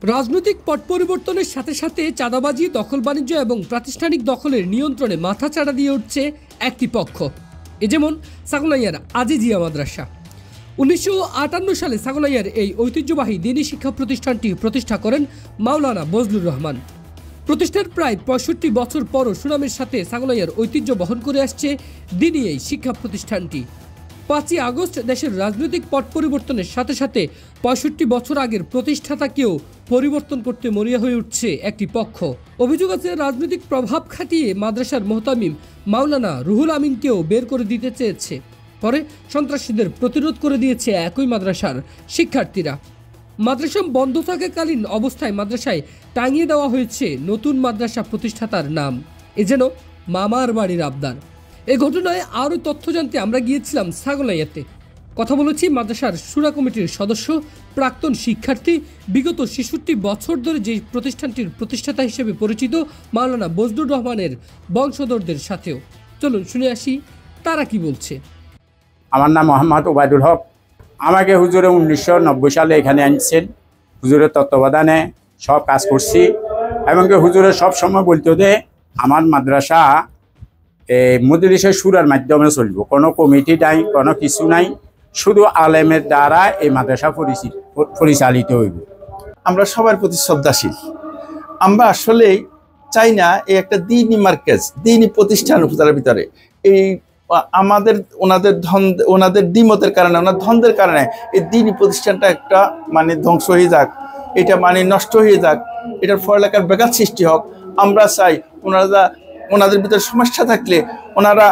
রাজনৈতিক পট পরিবর্তনের সাথে সাথে চাঁদাবাজি, দখল বাণিজ্য এবং প্রাতিষ্ঠানিক দখলের নিয়ন্ত্রণে মাথাচাড়া দিয়ে উঠছে একটি পক্ষ। এ যেমন ছাগলনাইয়ার আজিজিয়া মাদ্রাসা। 1958 সালে ছাগলনাইয়ার এই ঐতিহ্যবাহী দ্বীনি শিক্ষা প্রতিষ্ঠানটি প্রতিষ্ঠা করেন মাওলানা বজলুর রহমান। প্রতিষ্ঠার প্রায় 65 বছর পরও সুনামের সাথে ছাগলনাইয়ার ঐতিহ্য বহন করে আসছে দ্বীনি এই শিক্ষা প্রতিষ্ঠানটি। 5ই আগস্ট দেশের রাজনৈতিক পট পরিবর্তনের সাথে সাথে 65 বছর আগের প্রতিষ্ঠাতাকেও পরিবর্তন করতে মরিয়া হয়ে উঠছে একটি পক্ষ। অভিযোগ আছে রাজনৈতিক প্রভাব খাটিয়ে মাদ্রাসার মোহতামিম মাওলানা রুহুল আমিনকেও বের করে দিতে চেয়েছে। পরে সন্ত্রাসীদের প্রতিরোধ করে দিয়েছে একই মাদ্রাসার শিক্ষার্থীরা। মাদ্রাসা বন্ধ থাকাকালীন অবস্থায় মাদ্রাসায় টাঙিয়ে দেওয়া হয়েছে নতুন মাদ্রাসা প্রতিষ্ঠাতার নাম। এ যেন মামার বাড়ির আবদার। এই ঘটনায় আরও তথ্য জানতে আমরা গিয়েছিলাম ছাগলনাইয়াতে। কথা বলেছি মাদ্রাসার শুরা কমিটির সদস্য, প্রাক্তন শিক্ষার্থী, বিগত 66 বছর ধরে যে প্রতিষ্ঠানটির প্রতিষ্ঠাতা হিসেবে পরিচিত মাওলানা বজলুর রহমানের বংশধরদের সাথেও। চলুন শুনে আসি তারা কি বলছে। আমার নাম মোহাম্মদ ওবায়দুল হক। আমাকে হুজুরে 1990 সালে এখানে আনছেন। হুজুরের তত্ত্বাবধানে সব কাজ করছি এবং হুজুরে সব সময় বলতে যে আমার মাদ্রাসা মজলিসের সুরার মাধ্যমে চলব, কোনো কমিটি নাই, কোনো কিছু নাই, শুধু আলেমের দ্বারা এই মাদ্রাসা পরিচালিত হইব। আমরা সবার প্রতি শ্রদ্ধাশীল। আমরা আসলে চাই না এই একটা দ্বীনি মার্কেজ, দ্বীনি প্রতিষ্ঠান উপজেলার ভিতরে এই আমাদের ওনাদের দ্বিমতের কারণে, ওনার দ্বন্দ্বের কারণে এই দ্বীনি প্রতিষ্ঠানটা একটা মানে ধ্বংস হয়ে যাক, এটা মানে নষ্ট হয়ে যাক, এটার পড়ালেখার ব্যাঘাত সৃষ্টি হোক। আমরা চাই ওনাদের ভিতরে সমস্যা থাকলে ওনারা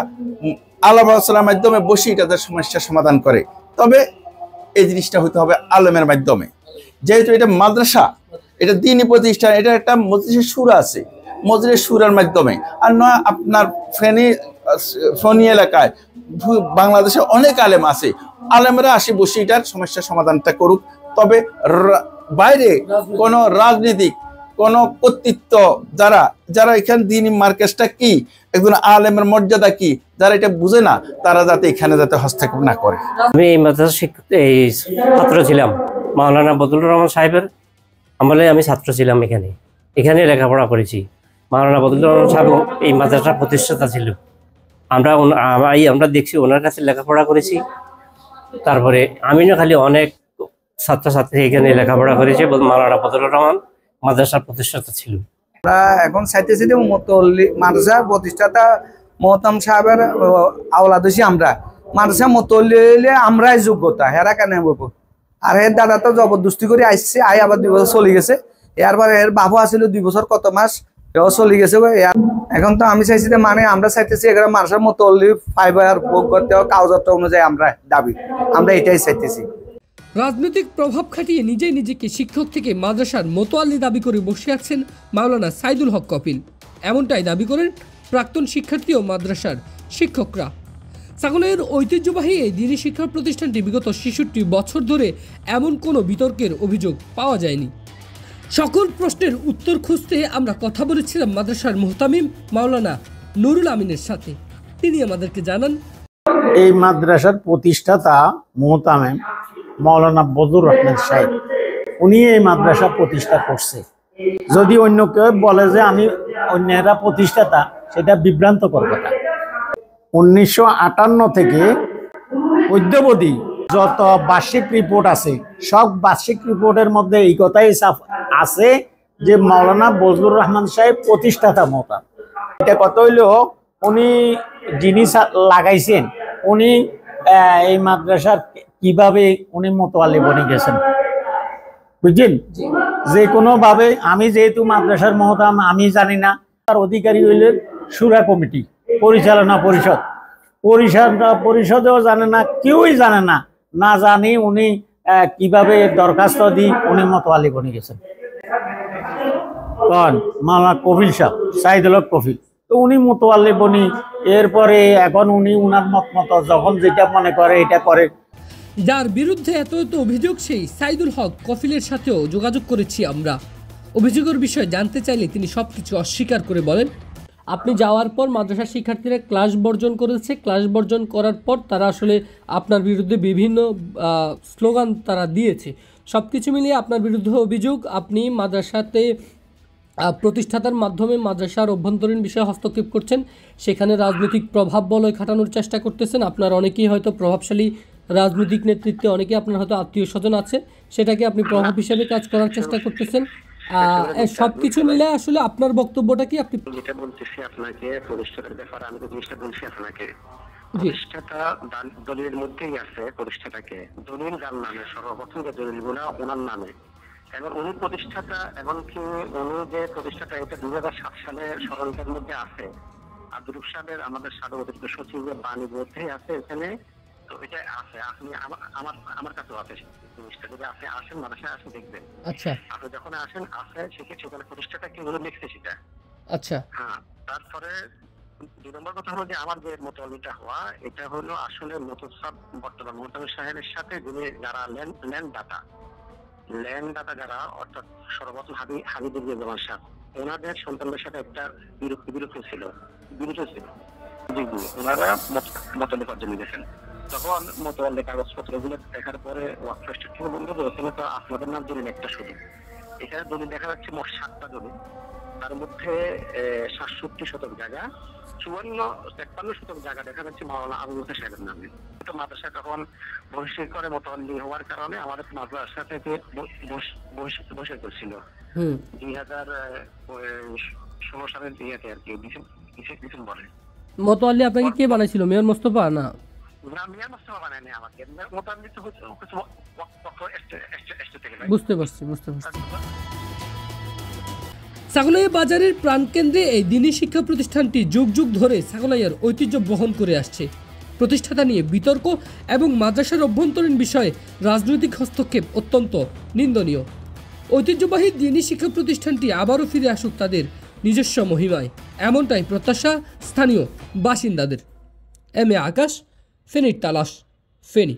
আলাপ আলোচনার মাধ্যমে বসে তাদের সমস্যার সমাধান করে। তবে এই জিনিসটা হতে হবে আলেমের মাধ্যমে। যেহেতু এটা মাদ্রাসা, এটা দ্বীনি প্রতিষ্ঠান, এটা একটা মজলিসের সুরা আছে, মজলিসের সুরার মাধ্যমে। আর নয় আপনার ফেনী এলাকায় বাংলাদেশে অনেক আলেম আছে, আলেমরা আসে বসে এটার সমস্যার সমাধানটা করুক। তবে বাইরে কোনো রাজনীতিক, কোনো কর্তৃত্ব যারা এখানে দ্বীনি মার্কেজটা কি, একজন আলেমের মর্যাদা কি, যারা এটা বুঝে না, তারা যাতে এখানে যাতে হস্তক্ষেপ না করে। আমি এই মাদ্রাসার ছাত্র ছিলাম, মাওলানা বজলুর রহমান সাহেবের আমলে আমি ছাত্র ছিলাম। এখানে লেখাপড়া করেছি। মাওলানা বজলুর রহমান সাহেব এই মাদ্রাসার প্রতিষ্ঠাতা ছিল। আমরা দেখছি ওনার কাছে লেখাপড়া করেছি। তারপরে আমি না খালি অনেক ছাত্রছাত্রী এখানে লেখাপড়া করেছে। মাওলানা বজলুর রহমান মাদ্রাসার প্রতিষ্ঠাতা ছিল। আমরা এখন চাইতেছি যে মাদ্রাসা প্রতিষ্ঠাতা মোহতাম সাহেবের আওলাদছি। আমরা মাদ্রাসা মতলে আমরাই যোগ্যতা, হেরা কেন বলবো। আর এর দাদা তো জবরদস্তি করে আসছে, আবার 2 বছর চলে গেছে। এরপরে এর বাবু আসছিল 2 বছর কত মাস, এও চলে গেছে। এখন তো আমি চাইছি যে মানে আমরা চাইতেছি এখানে মাদ্রাসার মতলি ফাইবার ভোগ করতে হবে, কাগজপত্র অনুযায়ী আমরা দাবি, আমরা এটাই চাইতেছি। রাজনৈতিক প্রভাব খাটিয়ে নিজেকে শিক্ষক থেকে মাদ্রাসার মোতোয়াল্লি দাবি করে বসে আছেন মাওলানা সাইদুল হক কপিল। এমনটাই দাবি করেন প্রাক্তন শিক্ষার্থী ও মাদ্রাসার শিক্ষকরা। ছাগলনাইয়ার ঐতিহ্যবাহী এই দ্বীনি শিক্ষা প্রতিষ্ঠানটি বিগত 66 বছর ধরে এমন কোনো বিতর্কের অভিযোগ পাওয়া যায়নি। সকল প্রশ্নের উত্তর খুঁজতে আমরা কথা বলেছিলাম মাদ্রাসার মোহতামিম মাওলানা নুরুল আমিনের সাথে। তিনি আমাদেরকে জানান, এই মাদ্রাসার প্রতিষ্ঠাতা মোহতামিম মাওলানা বজলুর রহমান সাহেব, উনি এই মাদ্রাসা প্রতিষ্ঠা করছে। যদি অন্য কেউ বলে যে আমি অন্যেরা প্রতিষ্ঠাতা, সেটা বিভ্রান্তকর কথা। 1958 থেকে অদ্যাবধি যত বার্ষিক রিপোর্ট আছে, সব বার্ষিক রিপোর্টের মধ্যে এই কথাই আছে যে মাওলানা বজলুর রহমান সাহেব প্রতিষ্ঠাতা মোহতাম। এটা কত হইলেও উনি যিনি লাগাইছেন, উনি এই মাদ্রাসার কিভাবে উনি মোতোয়াল্লি বনে গেছেন বুঝছেন। যে কোনো ভাবে আমি যেহেতু মাদ্রাসার মোহতাম, আমি জানি না। তার অধিকারী হইলেন শুরা কমিটি, পরিচালনা পরিষদেও জানে না, কেউই জানে না। না জানি উনি কিভাবে দরখাস্ত দিয়ে উনি মোতোয়াল্লি বনে গেছেন। মাওলানা কপিল সাহেব, সাইদুল হক কপিল, তো উনি মোতোয়াল্লি বনি। এরপরে এখন উনি উনার মত যখন যেটা মনে করে এটা করে। যার বিরুদ্ধে এত অভিযোগ, সেই সাইদুল হক কফিলের সাথেও যোগাযোগ করেছি আমরা। অভিযোগের বিষয়ে জানতে চাইলে তিনি সবকিছু অস্বীকার করে বলেন, আপনি যাওয়ার পর মাদ্রাসার শিক্ষার্থীরা ক্লাস বর্জন করেছে। ক্লাস বর্জন করার পর তারা আসলে আপনার বিরুদ্ধে বিভিন্ন স্লোগান তারা দিয়েছে। সব কিছু মিলিয়ে আপনার বিরুদ্ধে অভিযোগ আপনি মাদ্রাসাতে প্রতিষ্ঠাতার মাধ্যমে মাদ্রাসার অভ্যন্তরীণ বিষয়ে হস্তক্ষেপ করছেন, সেখানে রাজনৈতিক প্রভাব বলয় খাটানোর চেষ্টা করতেছেন। আপনার অনেকেই হয়তো প্রভাবশালী রাজনৈতিক নেতৃত্বে অনেকে আপনার হয়তো আত্মীয় স্বজন আছে, সেটাকে আপনি প্রভাব হিসেবে কাজ করার চেষ্টা করতেছেন। সবকিছু মিলে আসলে আপনার বক্তব্যটা কি? আপনি যেটা বলতেছি আপনাকে প্রতিষ্ঠাতার ব্যাপারে, আমি তো জিনিসটা বলছি আপনাকে, প্রতিষ্ঠাতা দলিলের মধ্যেই আছে। প্রতিষ্ঠাতাকে দলিল যার নামে, সর্বপ্রথম যে দলিলগুলো ওনার নামে, এবং উনি প্রতিষ্ঠাতা, এমনকি উনি যে প্রতিষ্ঠাতা এটা 2007 সালের সরকারের মধ্যে আছে। আব্দুল সাহেবের আমাদের সাবেক অতিরিক্ত সচিবের বাণীর মধ্যেই আছে এখানে। তো এটা আছে, আপনি আমার কাছেও আছে জিনিসটা। যদি আপনি আসেন মাদ্রাসায় আসেন দেখবেন। আচ্ছা, আপনি যখন আসেন আছে সেখানে প্রতিষ্ঠাতা কি হলো লিখছে সেটা। আচ্ছা, হ্যাঁ। তারপরে 2 নম্বর কথা হলো যে আমার যে মোতালিটা হওয়া, এটা হলো আসলে মোতাসাব বর্তমান মোতামিম সাহেবের সাথে যিনি যারা ল্যান্ড দাতা যারা, অর্থাৎ সর্বপ্রথম হাবিবুর রহমান সাহেব, ওনাদের সন্তানদের সাথে একটা বিরোধ ছিল। ওনারা মোতালিফার জন্য গেছেন। তখন মোতালে কাগজপত্র গুলো দেখার পরে বন্ধু ওখানে তো আপনাদের নাম দলিল একটা শুধু, এখানে দলিল দেখা যাচ্ছে মোট 7টা দলিল। তার মধ্যে 67 শতক জায়গা, 53 শতক জায়গা দেখা যাচ্ছে মাওলানা আবু বকর সাহেবের নামে। তো মাদ্রাসা তখন বহিষ্কার করে মোতাল্লি হওয়ার কারণে আমাদের মাদ্রাসা থেকে বহিষ্কার করছিল 2016 সালের ইয়েতে আর কি, ডিসেম্বরে। মোতাল্লি আপনাকে কে বানাইছিল? মেয়র মোস্তফা? না, বুঝতে পারছি। ছাগলাইয়া বাজারের প্রাণকেন্দ্রে এই দ্বীনি শিক্ষা প্রতিষ্ঠানটি যুগ যুগ ধরে ছাগলাইয়ার ঐতিহ্য বহন করে আসছে। প্রতিষ্ঠাতা নিয়ে বিতর্ক এবং মাদ্রাসার অভ্যন্তরীণ বিষয়ে রাজনৈতিক হস্তক্ষেপ অত্যন্ত নিন্দনীয়। ঐতিহ্যবাহী দ্বীনি শিক্ষা প্রতিষ্ঠানটি আবারও ফিরে আসুক তাদের নিজস্ব মহিমায়, এমনটাই প্রত্যাশা স্থানীয় বাসিন্দাদের। এম এ আকাশ, ফেনীর তালাশ, ফেনী।